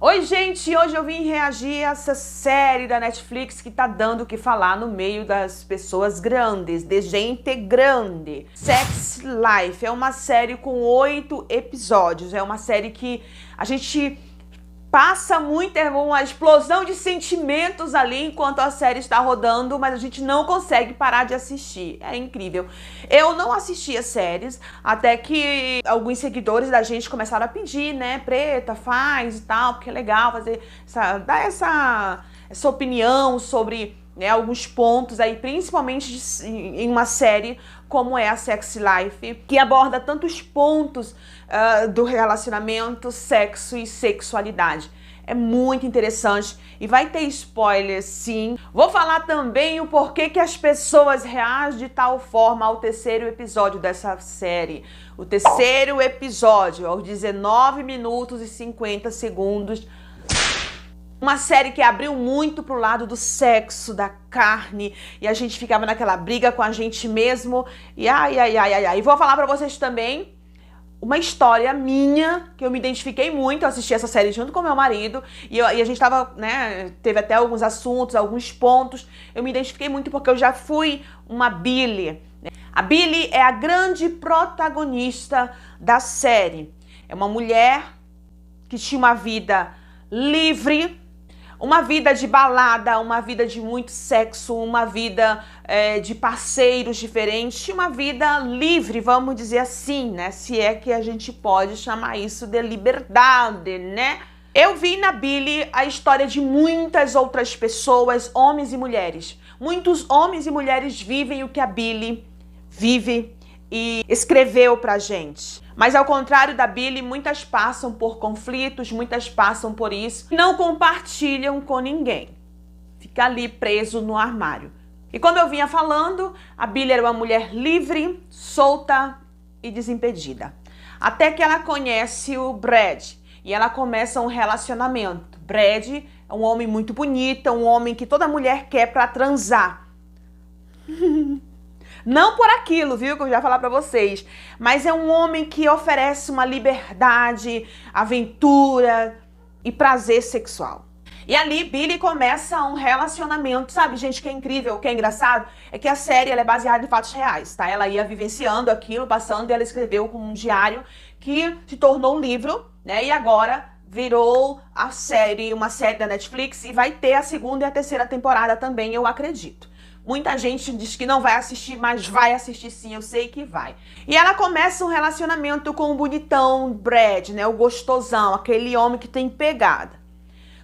Oi, gente! Hoje eu vim reagir a essa série da Netflix que tá dando o que falar no meio das pessoas grandes, de gente grande. Sex Life é uma série com 8 episódios. É uma série que a gente passa muito, é uma explosão de sentimentos ali enquanto a série está rodando, mas a gente não consegue parar de assistir. É incrível. Eu não assistia séries, até que alguns seguidores da gente começaram a pedir, né? Preta, faz e tal, porque é legal fazer dar essa opinião sobre, né, alguns pontos aí, principalmente em uma série como é a Sex Life, que aborda tantos pontos do relacionamento, sexo e sexualidade. É muito interessante e vai ter spoiler, sim. Vou falar também o porquê que as pessoas reagem de tal forma ao terceiro episódio dessa série. O terceiro episódio, aos 19 minutos e 50 segundos. Uma série que abriu muito pro lado do sexo, da carne, e a gente ficava naquela briga com a gente mesmo. E ai. Vou falar pra vocês também uma história minha, que eu me identifiquei muito. Eu assisti essa série junto com meu marido, e a gente tava, né, teve até alguns assuntos, alguns pontos. Eu me identifiquei muito porque eu já fui uma Billy. A Billy é a grande protagonista da série. É uma mulher que tinha uma vida livre, uma vida de balada, uma vida de muito sexo, uma vida de parceiros diferentes, uma vida livre, vamos dizer assim, né? Se é que a gente pode chamar isso de liberdade, né? Eu vi na Billy a história de muitas outras pessoas, homens e mulheres. Muitos homens e mulheres vivem o que a Billy vive e escreveu pra gente. Mas ao contrário da Billy, muitas passam por conflitos, muitas passam por isso, não compartilham com ninguém. Fica ali preso no armário. E como eu vinha falando, a Billy era uma mulher livre, solta e desimpedida. Até que ela conhece o Brad e ela começa um relacionamento. Brad é um homem muito bonito, é um homem que toda mulher quer pra transar. Não por aquilo, viu, que eu já ia falar pra vocês, mas é um homem que oferece uma liberdade, aventura e prazer sexual. E ali, Billy começa um relacionamento, sabe, gente, que é incrível, o que é engraçado é que a série ela é baseada em fatos reais, tá? Ela ia vivenciando aquilo, passando, e ela escreveu com um diário que se tornou um livro, né, e agora virou a série, uma série da Netflix, e vai ter a segunda e a terceira temporada também, eu acredito. Muita gente diz que não vai assistir, mas vai assistir sim, eu sei que vai. E ela começa um relacionamento com o bonitão Brad, né? O gostosão, aquele homem que tem pegada.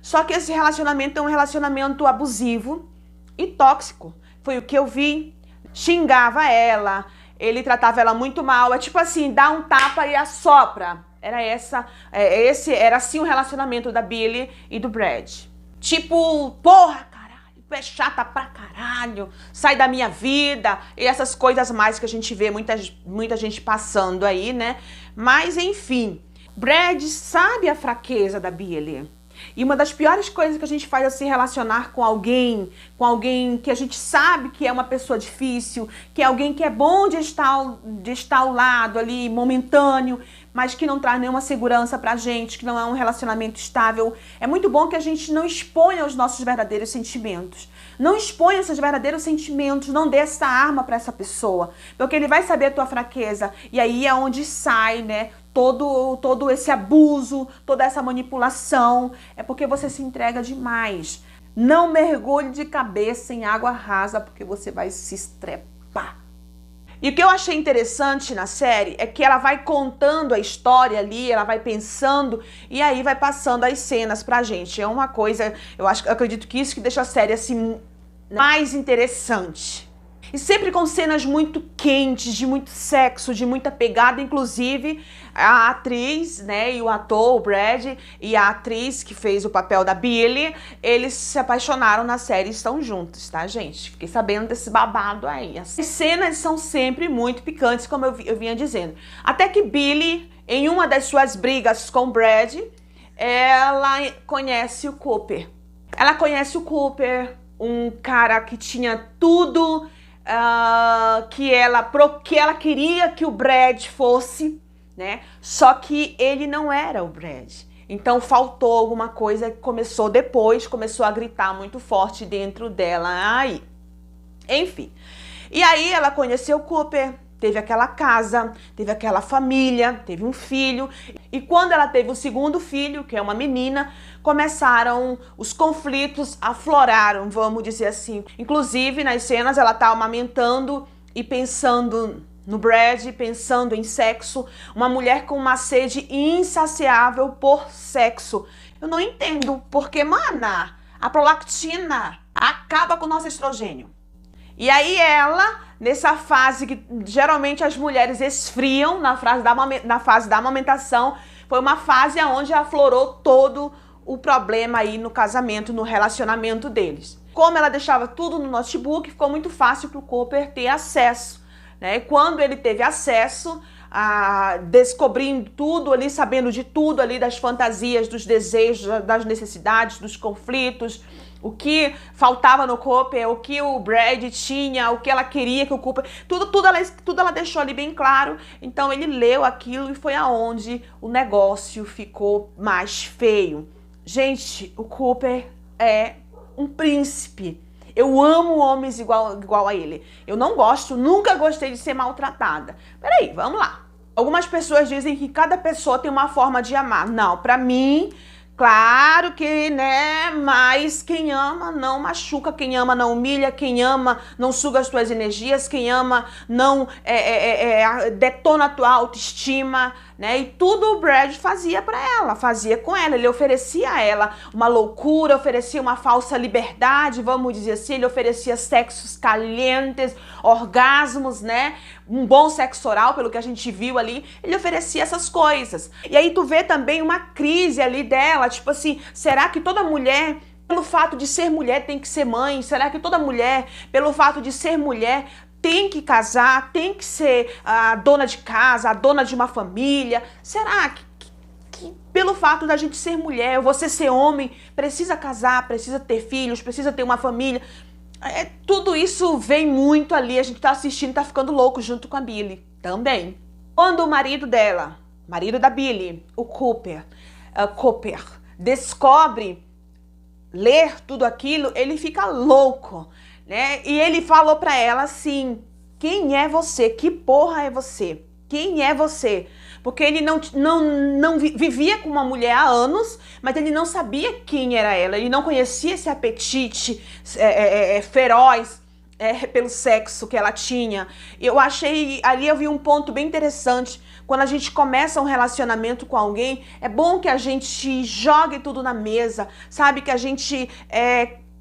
Só que esse relacionamento é um relacionamento abusivo e tóxico. Foi o que eu vi. Xingava ela, ele tratava ela muito mal. É tipo assim, dá um tapa e assopra. Era assim o relacionamento da Billy e do Brad. Tipo, porra, é chata pra caralho, sai da minha vida, e essas coisas mais que a gente vê muita gente passando aí, né? Mas enfim, Brad sabe a fraqueza da Billy. E uma das piores coisas que a gente faz é se relacionar com alguém que a gente sabe que é uma pessoa difícil, que é alguém que é bom de estar ao lado ali, momentâneo, mas que não traz nenhuma segurança pra gente, que não é um relacionamento estável. É muito bom que a gente não exponha os nossos verdadeiros sentimentos. Não exponha os seus verdadeiros sentimentos, não dê essa arma pra essa pessoa, porque ele vai saber a tua fraqueza, e aí é onde sai, né, todo esse abuso, toda essa manipulação, é porque você se entrega demais. Não mergulhe de cabeça em água rasa, porque você vai se estrepar. E o que eu achei interessante na série é que ela vai contando a história ali, ela vai pensando e aí vai passando as cenas pra gente. É uma coisa, eu acredito que isso que deixa a série assim mais interessante. E sempre com cenas muito quentes, de muito sexo, de muita pegada, inclusive a atriz, né, e o ator, o Brad, e a atriz que fez o papel da Billy, eles se apaixonaram na série e estão juntos, tá, gente? Fiquei sabendo desse babado aí. As cenas são sempre muito picantes, como eu vinha dizendo. Até que Billy, em uma das suas brigas com o Brad, ela conhece o Cooper. Ela conhece o Cooper, um cara que tinha tudo que ela queria que o Brad fosse, né? Só que ele não era o Brad. Então faltou alguma coisa que começou a gritar muito forte dentro dela aí. Enfim. E aí ela conheceu Cooper, teve aquela casa, teve aquela família, teve um filho. E quando ela teve o segundo filho, que é uma menina, começaram os conflitos, afloraram, vamos dizer assim. Inclusive, nas cenas, ela tá amamentando e pensando no Brad, pensando em sexo. Uma mulher com uma sede insaciável por sexo. Eu não entendo, porque, mana, a prolactina acaba com o nosso estrogênio. E aí ela, nessa fase que geralmente as mulheres esfriam, na fase da amamentação, foi uma fase onde aflorou todo o problema aí no casamento, no relacionamento deles. Como ela deixava tudo no notebook, ficou muito fácil para o Cooper ter acesso, né? E quando ele teve acesso, descobrindo tudo ali, sabendo de tudo ali, das fantasias, dos desejos, das necessidades, dos conflitos, o que faltava no Cooper, o que o Brad tinha, o que ela queria que o Cooper... Tudo ela deixou ali bem claro. Então ele leu aquilo e foi aonde o negócio ficou mais feio. Gente, o Cooper é um príncipe. Eu amo homens igual a ele. Eu não gosto, nunca gostei de ser maltratada. Peraí, vamos lá. Algumas pessoas dizem que cada pessoa tem uma forma de amar. Não, pra mim... Claro que, né, mas quem ama não machuca, quem ama não humilha, quem ama não suga as tuas energias, quem ama não detona a tua autoestima, né? E tudo o Brad fazia pra ela, fazia com ela. Ele oferecia a ela uma loucura, oferecia uma falsa liberdade, vamos dizer assim. Ele oferecia sexos calientes, orgasmos, né? Um bom sexo oral, pelo que a gente viu ali. Ele oferecia essas coisas. E aí tu vê também uma crise ali dela, tipo assim, será que toda mulher, pelo fato de ser mulher, tem que ser mãe? Será que toda mulher, pelo fato de ser mulher, tem que casar, tem que ser a dona de casa, a dona de uma família? Será que pelo fato da gente ser mulher, você ser homem, precisa casar, precisa ter filhos, precisa ter uma família? Tudo isso vem muito ali, a gente tá assistindo, tá ficando louco junto com a Billy também. Quando o marido dela, marido da Billy, o Cooper, descobre ler tudo aquilo, ele fica louco, né? E ele falou pra ela assim, quem é você? Que porra é você? Quem é você? Porque ele não vivia com uma mulher há anos, mas ele não sabia quem era ela. Ele não conhecia esse apetite feroz pelo sexo que ela tinha. Eu achei, ali eu vi um ponto bem interessante. Quando a gente começa um relacionamento com alguém, é bom que a gente jogue tudo na mesa, sabe? Que a gente...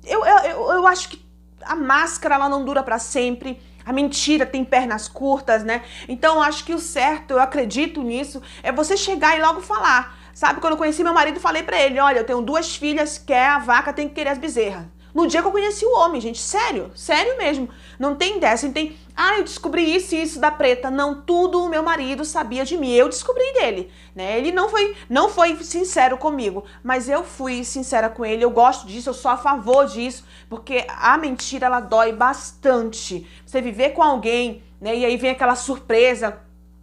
Eu acho que a máscara, ela não dura pra sempre. A mentira tem pernas curtas, né? Então, eu acho que o certo, eu acredito nisso, é você chegar e logo falar. Sabe, quando eu conheci meu marido, falei pra ele, olha, eu tenho 2 filhas, quer a vaca, tem que querer as bezerras. No dia que eu conheci o homem, gente, sério, sério mesmo. Não tem dessa, não tem, eu descobri isso e isso da preta. Não, tudo o meu marido sabia de mim, eu descobri dele, né? Ele não foi sincero comigo, mas eu fui sincera com ele, eu gosto disso, eu sou a favor disso, porque a mentira, ela dói bastante. Você viver com alguém, né, e aí vem aquela surpresa,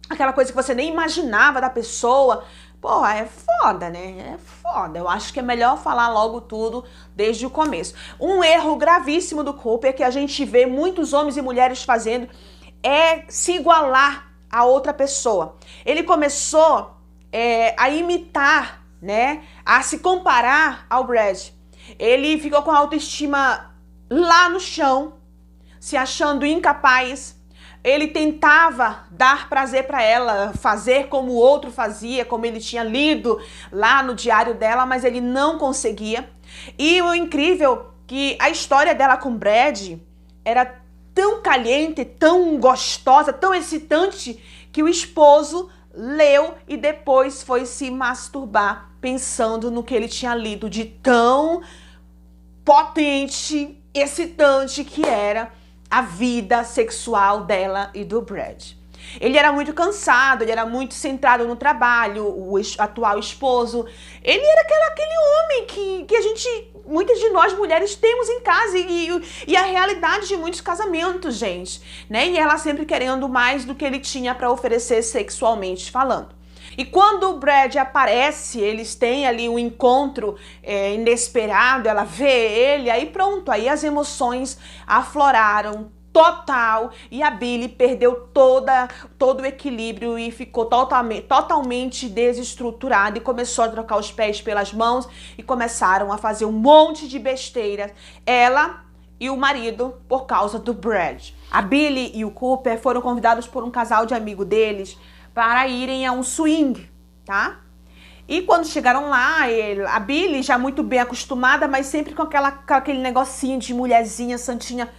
aquela coisa que você nem imaginava da pessoa. Pô, é foda, né? É foda. Eu acho que é melhor falar logo tudo desde o começo. Um erro gravíssimo do Cooper que a gente vê muitos homens e mulheres fazendo é se igualar a outra pessoa. Ele começou a imitar, né? A se comparar ao Brad. Ele ficou com a autoestima lá no chão, se achando incapaz. Ele tentava dar prazer para ela, fazer como o outro fazia, como ele tinha lido lá no diário dela, mas ele não conseguia. E o incrível que a história dela com Brad era tão caliente, tão gostosa, tão excitante, que o esposo leu e depois foi se masturbar pensando no que ele tinha lido, de tão potente, excitante que era a vida sexual dela e do Brad. Ele era muito cansado, ele era muito centrado no trabalho, o atual esposo. Ele era aquele homem que a gente, muitas de nós mulheres temos em casa e a realidade de muitos casamentos, gente, né? E ela sempre querendo mais do que ele tinha para oferecer sexualmente falando. E quando o Brad aparece, eles têm ali um encontro inesperado, ela vê ele, aí pronto, aí as emoções afloraram total e a Billy perdeu todo o equilíbrio e ficou totalmente desestruturada e começou a trocar os pés pelas mãos e começaram a fazer um monte de besteira, ela e o marido, por causa do Brad. A Billy e o Cooper foram convidados por um casal de amigo deles para irem a um swing, tá? E quando chegaram lá, a Billy já muito bem acostumada, mas sempre com aquele negocinho de mulherzinha, santinha.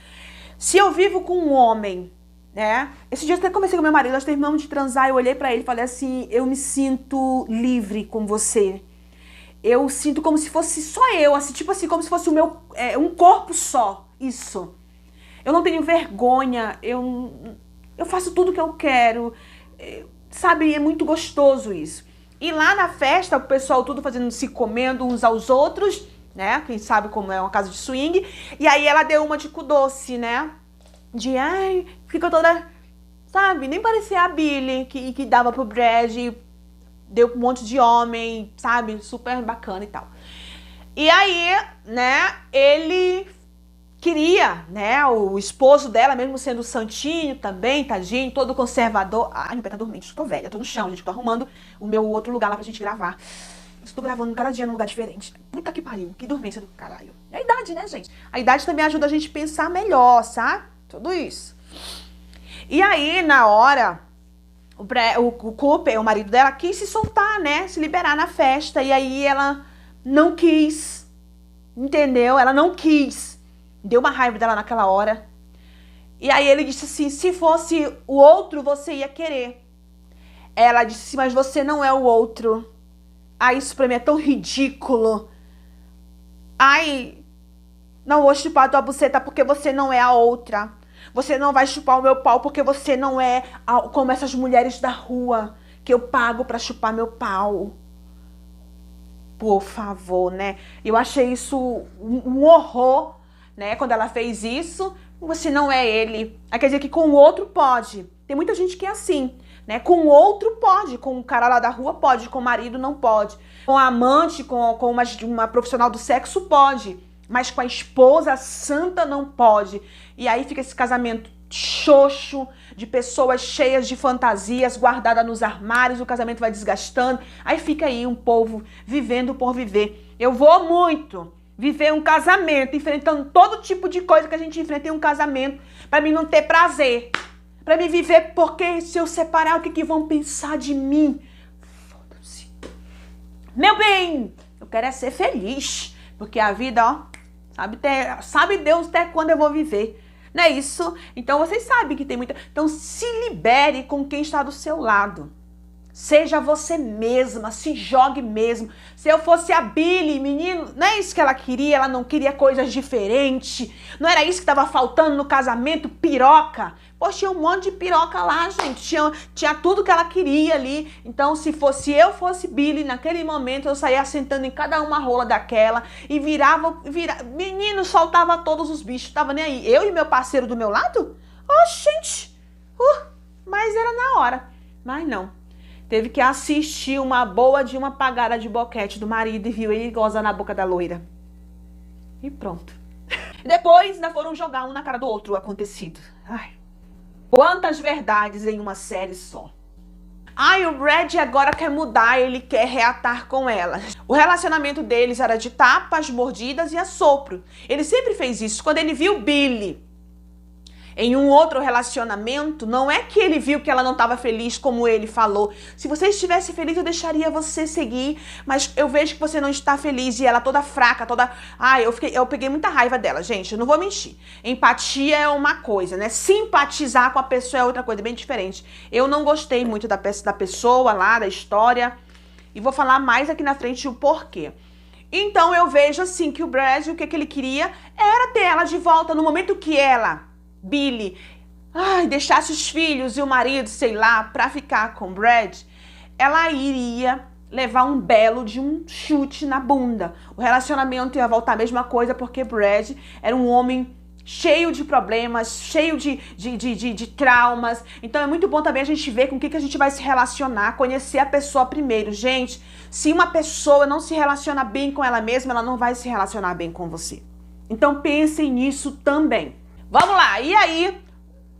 Se eu vivo com um homem, né? Esse dia eu até comecei com meu marido, nós terminamos de transar, eu olhei pra ele e falei assim, eu me sinto livre com você. Eu sinto como se fosse só eu, assim, tipo assim, como se fosse um corpo só, isso. Eu não tenho vergonha, eu faço tudo que eu quero, sabe, é muito gostoso isso. E lá na festa, o pessoal tudo se comendo uns aos outros, né? Quem sabe como é uma casa de swing. E aí ela deu uma de cu doce, né? De, ai, ficou toda, sabe? Nem parecia a Billy, que dava pro Brad, deu um monte de homem, sabe? Super bacana e tal. E aí, né, ele queria, né, o esposo dela, mesmo sendo santinho também, tadinho, todo conservador. Ai, meu pé tá dormindo, estou velha, tô no chão, gente, tô arrumando o meu outro lugar lá pra gente gravar. Estou gravando cada dia num lugar diferente. Puta que pariu, que dormência do caralho. É a idade, né, gente? A idade também ajuda a gente a pensar melhor, sabe? Tudo isso. E aí, na hora, o Cooper, o marido dela, quis se soltar, né? Se liberar na festa. E aí ela não quis, entendeu? Ela não quis. Deu uma raiva dela naquela hora. E aí ele disse assim, se fosse o outro, você ia querer. Ela disse assim, mas você não é o outro. Ai, isso pra mim é tão ridículo. Ai, não vou chupar a tua buceta porque você não é a outra. Você não vai chupar o meu pau porque você não é como essas mulheres da rua que eu pago pra chupar meu pau. Por favor, né? Eu achei isso um horror, né? Quando ela fez isso, você não é ele. Quer dizer que com o outro pode. Tem muita gente que é assim, né? Com o outro pode, com o cara lá da rua pode, com o marido não pode. Com a amante, com uma profissional do sexo pode, mas com a esposa santa não pode. E aí fica esse casamento xoxo, de pessoas cheias de fantasias, guardadas nos armários, o casamento vai desgastando. Aí fica aí um povo vivendo por viver. Eu vou muito viver um casamento, enfrentando todo tipo de coisa que a gente enfrenta em um casamento, pra mim não ter prazer. Pra me viver, porque se eu separar, o que vão pensar de mim? Foda-se. Meu bem, eu quero é ser feliz, porque a vida, ó, sabe Deus até quando eu vou viver. Não é isso? Então vocês sabem que tem muita... Então se libere com quem está do seu lado. Seja você mesma, se jogue mesmo. Se eu fosse a Billy, menino, não é isso que ela queria, ela não queria coisas diferentes. Não era isso que estava faltando no casamento, piroca. Poxa, tinha um monte de piroca lá, gente. Tinha tudo que ela queria ali. Então, se eu fosse Billy, naquele momento, eu saía sentando em cada uma rola daquela e virava. Menino, soltava todos os bichos, tava nem aí. Eu e meu parceiro do meu lado? Oh, gente! Mas era na hora. Mas não. Teve que assistir uma boa de uma pagada de boquete do marido e viu ele gozar na boca da loira. E pronto. Depois ainda foram jogar um na cara do outro o acontecido. Ai. Quantas verdades em uma série só. Ai, o Brad agora quer mudar, ele quer reatar com ela. O relacionamento deles era de tapas, mordidas e assopro. Ele sempre fez isso. Quando ele viu Billy em um outro relacionamento, não é que ele viu que ela não estava feliz, como ele falou. Se você estivesse feliz, eu deixaria você seguir, mas eu vejo que você não está feliz. E ela toda fraca, toda... Ai, eu peguei muita raiva dela, gente, eu não vou mentir. Empatia é uma coisa, né? Simpatizar com a pessoa é outra coisa, bem diferente. Eu não gostei muito da pessoa lá, da história, e vou falar mais aqui na frente o porquê. Então eu vejo assim que o Brad, o que ele queria era ter ela de volta no momento que ela... Billy, deixasse os filhos e o marido, sei lá, pra ficar com Brad, ela iria levar um belo de um chute na bunda. O relacionamento ia voltar a mesma coisa porque Brad era um homem cheio de problemas, cheio de traumas. Então é muito bom também a gente ver com o que a gente vai se relacionar, conhecer a pessoa primeiro. Gente, se uma pessoa não se relaciona bem com ela mesma, ela não vai se relacionar bem com você. Então pensem nisso também. Vamos lá, e aí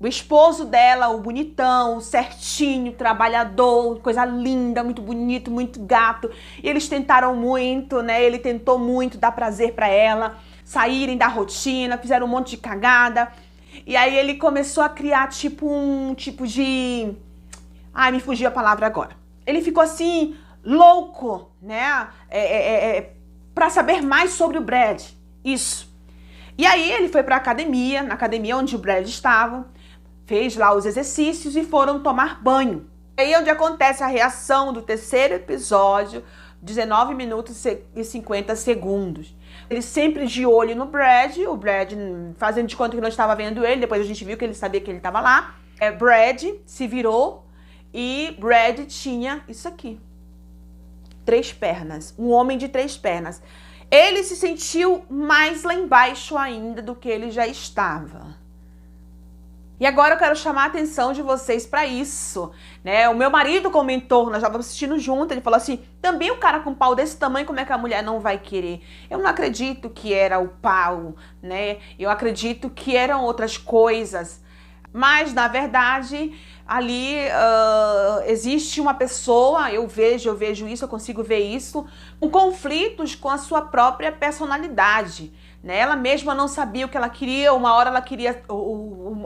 o esposo dela, o bonitão, o certinho, trabalhador, coisa linda, muito bonito, muito gato. E eles tentaram muito, né? Ele tentou muito dar prazer pra ela, saírem da rotina, fizeram um monte de cagada. E aí ele começou a criar um tipo de... Ai, me fugiu a palavra agora. Ele ficou assim, louco, né? Pra saber mais sobre o Brad. Isso. E aí ele foi pra academia, na academia onde o Brad estava, fez lá os exercícios e foram tomar banho. Aí é onde acontece a reação do terceiro episódio, 19 minutos e 50 segundos. Ele sempre de olho no Brad, o Brad fazendo de conta que não estava vendo ele, depois a gente viu que ele sabia que ele estava lá. Brad se virou e Brad tinha isso aqui. 3 pernas, um homem de 3 pernas. Ele se sentiu mais lá embaixo ainda do que ele já estava. E agora eu quero chamar a atenção de vocês para isso, né? O meu marido comentou, nós estávamos assistindo junto, ele falou assim, também o cara com pau desse tamanho, como é que a mulher não vai querer? Eu não acredito que era o pau, né? Eu acredito que eram outras coisas. Mas, na verdade, ali existe uma pessoa, eu vejo isso, eu consigo ver isso, com conflitos com a sua própria personalidade. Né? Ela mesma não sabia o que ela queria, uma hora ela queria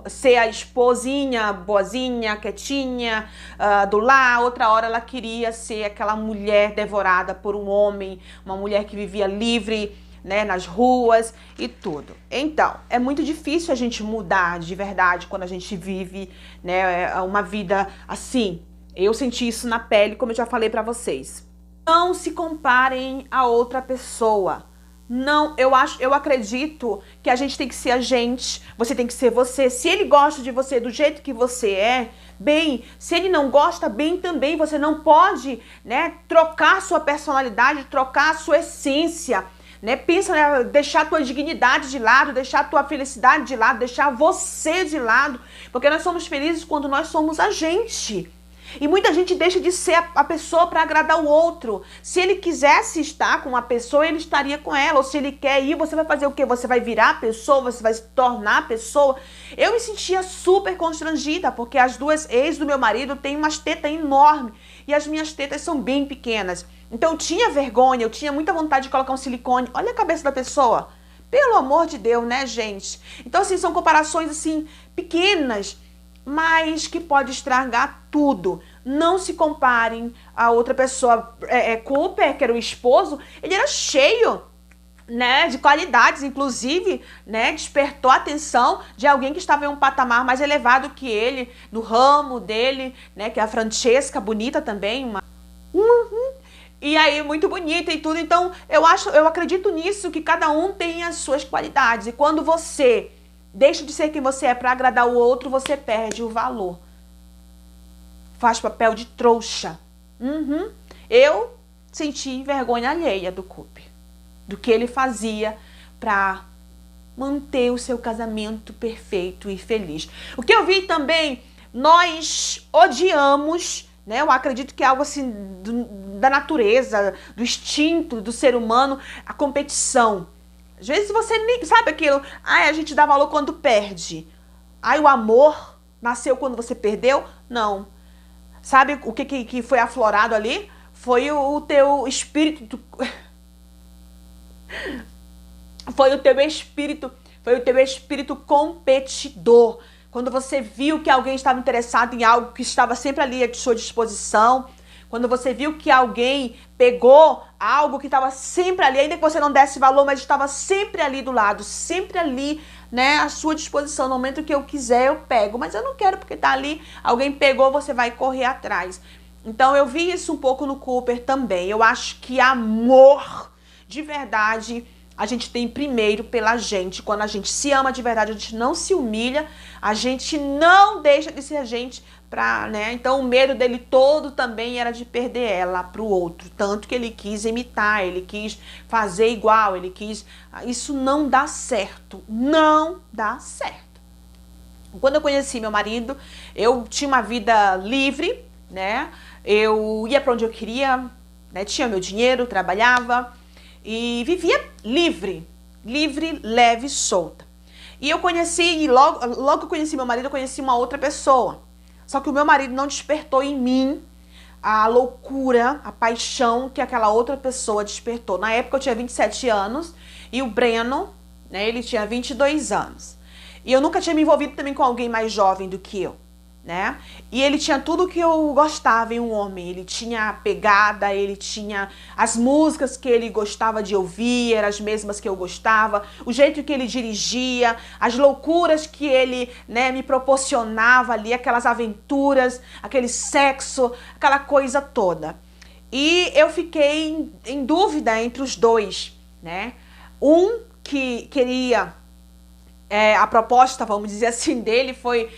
ser a esposinha, boazinha, quietinha, do lar, outra hora ela queria ser aquela mulher devorada por um homem, uma mulher que vivia livre, né, nas ruas e tudo. Então, é muito difícil a gente mudar de verdade quando a gente vive, né, uma vida assim. Eu senti isso na pele, como eu já falei pra vocês. Não se comparem a outra pessoa. Não, eu acredito que a gente tem que ser a gente, você tem que ser você. Se ele gosta de você do jeito que você é, bem. Se ele não gosta, bem também. Você não pode, né, trocar sua personalidade, trocar a sua essência, né? Pensa, né, deixar a tua dignidade de lado, deixar a tua felicidade de lado, deixar você de lado. Porque nós somos felizes quando nós somos a gente. E muita gente deixa de ser a pessoa para agradar o outro. Se ele quisesse estar com uma pessoa, ele estaria com ela. Ou se ele quer ir, você vai fazer o quê? Você vai virar a pessoa? Você vai se tornar a pessoa? Eu me sentia super constrangida, porque as duas ex do meu marido têm umas tetas enormes. E as minhas tetas são bem pequenas. Então eu tinha vergonha, eu tinha muita vontade de colocar um silicone. Olha a cabeça da pessoa. Pelo amor de Deus, né, gente? Então, assim, são comparações, assim, pequenas, mas que pode estragar tudo. Não se comparem a outra pessoa. Cooper, que era o esposo, ele era cheio, né, de qualidades, inclusive, né, despertou a atenção de alguém que estava em um patamar mais elevado que ele, no ramo dele, né, que é a Francesca, bonita também, e aí muito bonita e tudo. Então eu acredito nisso, que cada um tem as suas qualidades, e quando você deixa de ser quem você é para agradar o outro, você perde o valor. Faz papel de trouxa. Eu senti vergonha alheia do Cooper, do que ele fazia para manter o seu casamento perfeito e feliz. O que eu vi também, nós odiamos, né? Eu acredito que é algo assim da natureza, do instinto do ser humano, a competição. Às vezes você nem sabe aquilo. A gente dá valor quando perde. O amor nasceu quando você perdeu? Não. Sabe o que foi aflorado ali? Foi o teu espírito. Foi o teu espírito competidor. Quando você viu que alguém estava interessado em algo que estava sempre ali à sua disposição. Quando você viu que alguém pegou algo que estava sempre ali, ainda que você não desse valor, mas estava sempre ali do lado, sempre ali, né, à sua disposição. No momento que eu quiser, eu pego. Mas eu não quero porque tá ali, alguém pegou, você vai correr atrás. Então eu vi isso um pouco no Cooper também. Eu acho que amor de verdade a gente tem primeiro pela gente. Quando a gente se ama de verdade, a gente não se humilha, a gente não deixa de ser a gente né? Então o medo dele todo também era de perder ela para o outro, tanto que ele quis imitar, ele quis fazer igual, ele quis... Isso não dá certo, não dá certo. Quando eu conheci meu marido, eu tinha uma vida livre, né? Eu ia para onde eu queria, né? Tinha meu dinheiro, trabalhava e vivia livre, leve, solta. E eu conheci, e logo que eu conheci meu marido, eu conheci uma outra pessoa. Só que o meu marido não despertou em mim a loucura, a paixão que aquela outra pessoa despertou. Na época eu tinha 27 anos e o Breno, né, ele tinha 22 anos. E eu nunca tinha me envolvido também com alguém mais jovem do que eu, né? E ele tinha tudo que eu gostava em um homem. Ele tinha a pegada, ele tinha as músicas que ele gostava de ouvir, eram as mesmas que eu gostava, o jeito que ele dirigia, as loucuras que ele, né, me proporcionava ali, aquelas aventuras, aquele sexo, aquela coisa toda. E eu fiquei em dúvida entre os dois, né? Um que queria... a proposta, vamos dizer assim, dele foi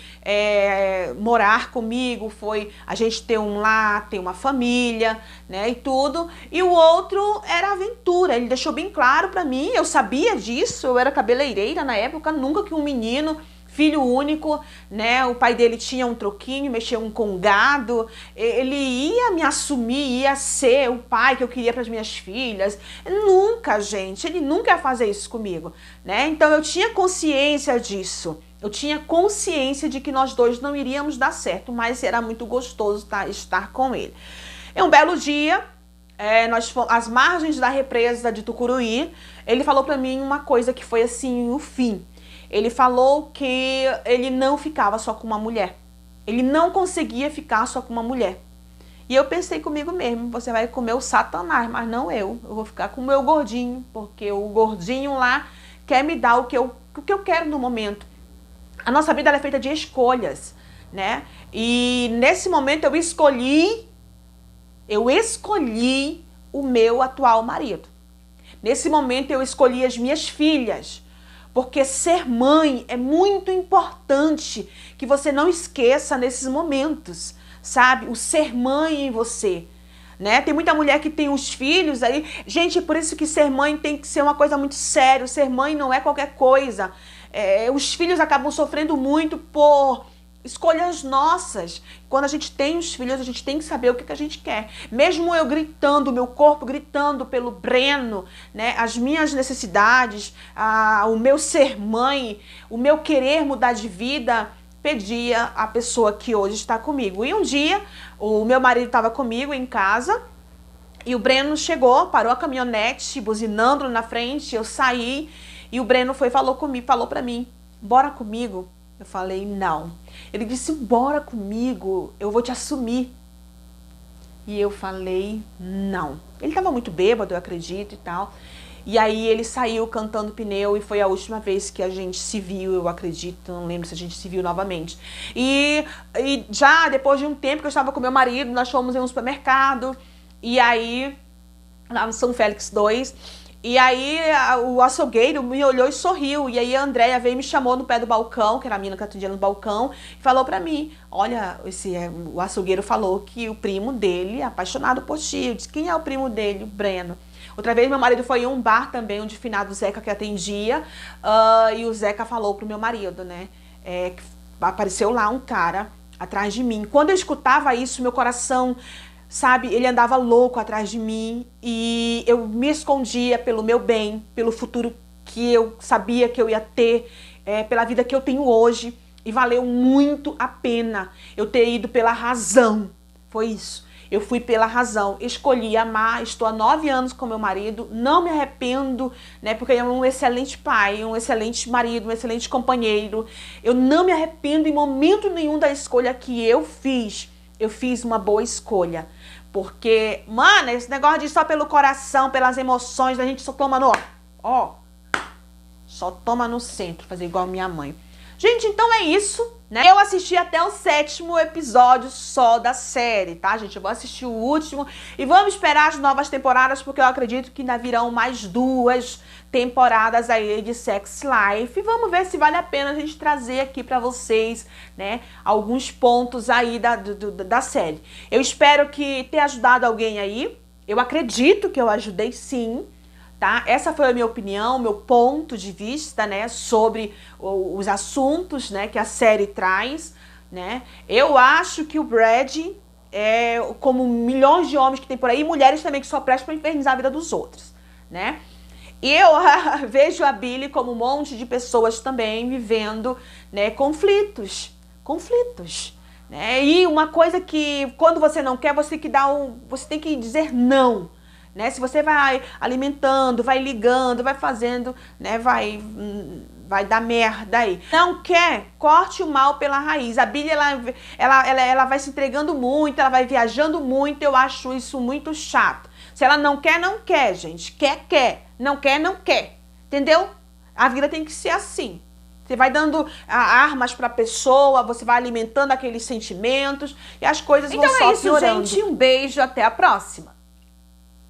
morar comigo, foi a gente ter um lar, ter uma família, né, e tudo. E o outro era aventura, ele deixou bem claro pra mim, eu sabia disso, eu era cabeleireira na época, nunca que um menino... Filho único, né? O pai dele tinha um troquinho, mexia com gado. Ele ia me assumir, ia ser o pai que eu queria para as minhas filhas. Nunca, gente. Ele nunca ia fazer isso comigo, né? Então eu tinha consciência disso. Eu tinha consciência de que nós dois não iríamos dar certo, mas era muito gostoso estar com ele. É um belo dia. Nós fomos às margens da represa de Tucuruí. Ele falou para mim uma coisa que foi assim o fim. Ele falou que ele não ficava só com uma mulher. Ele não conseguia ficar só com uma mulher. E eu pensei comigo mesmo, você vai comer o Satanás, mas não eu. Eu vou ficar com o meu gordinho, porque o gordinho lá quer me dar o que eu quero no momento. A nossa vida é feita de escolhas, né? E nesse momento eu escolhi o meu atual marido. Nesse momento eu escolhi as minhas filhas. Porque ser mãe é muito importante, que você não esqueça nesses momentos, sabe? O ser mãe em você, né? Tem muita mulher que tem os filhos aí. Gente, por isso que ser mãe tem que ser uma coisa muito séria. Ser mãe não é qualquer coisa. Os filhos acabam sofrendo muito por escolhas nossas. Quando a gente tem os filhos, a gente tem que saber o que a gente quer. Mesmo eu gritando, meu corpo gritando pelo Breno, né, as minhas necessidades, o meu ser mãe, o meu querer mudar de vida, pedia a pessoa que hoje está comigo. E um dia, o meu marido estava comigo em casa, e o Breno chegou, parou a caminhonete, buzinando na frente, eu saí, e o Breno falou pra mim, bora comigo? Eu falei, não. Ele disse, bora comigo, eu vou te assumir. E eu falei, não. Ele estava muito bêbado, eu acredito e tal. E aí ele saiu cantando pneu e foi a última vez que a gente se viu, eu acredito, não lembro se a gente se viu novamente. E já depois de um tempo que eu estava com meu marido, nós fomos em um supermercado, e aí, lá no São Félix 2, e aí o açougueiro me olhou e sorriu. E aí a Andréia veio e me chamou no pé do balcão, que era a mina que atendia no balcão, e falou pra mim, olha, o açougueiro falou que o primo dele é apaixonado por ti. Eu disse, quem é o primo dele? O Breno. Outra vez meu marido foi em um bar também, onde o finado Zeca que atendia, e o Zeca falou pro meu marido, né, que apareceu lá um cara atrás de mim. Quando eu escutava isso, meu coração... Sabe, ele andava louco atrás de mim e eu me escondia pelo meu bem, pelo futuro que eu sabia que eu ia ter, pela vida que eu tenho hoje. E valeu muito a pena eu ter ido pela razão. Foi isso. Eu fui pela razão. Escolhi amar, estou há 9 anos com meu marido, não me arrependo, né? Porque ele é um excelente pai, um excelente marido, um excelente companheiro. Eu não me arrependo em momento nenhum da escolha que eu fiz. Eu fiz uma boa escolha. Porque, mano, esse negócio de ir só pelo coração, pelas emoções, a gente só toma no... Ó, só toma no centro, fazer igual a minha mãe. Gente, então é isso, né? Eu assisti até o 7º episódio só da série, tá, gente? Eu vou assistir o último e vamos esperar as novas temporadas, porque eu acredito que ainda virão mais 2 temporadas aí de Sex Life. E vamos ver se vale a pena a gente trazer aqui pra vocês, né, alguns pontos aí da série. Eu espero que tenha ajudado alguém aí. Eu acredito que eu ajudei sim, tá? Essa foi a minha opinião, meu ponto de vista, né, sobre os assuntos, né, que a série traz, né? Eu acho que o Brad é como milhões de homens que tem por aí, e mulheres também que só prestam pra infernizar a vida dos outros, né? E eu vejo a Billy como um monte de pessoas também vivendo, né, conflitos, né? E uma coisa que quando você não quer, você tem que dizer não, né? Se você vai alimentando, vai ligando, vai fazendo, né, vai dar merda aí. Não quer, corte o mal pela raiz. A Billy, ela vai se entregando muito, ela vai viajando muito, eu acho isso muito chato. Se ela não quer, gente. Quer. Não quer. Entendeu? A vida tem que ser assim. Você vai dando armas pra pessoa, você vai alimentando aqueles sentimentos e as coisas vão só piorando. Então é isso, gente. Um beijo, até a próxima.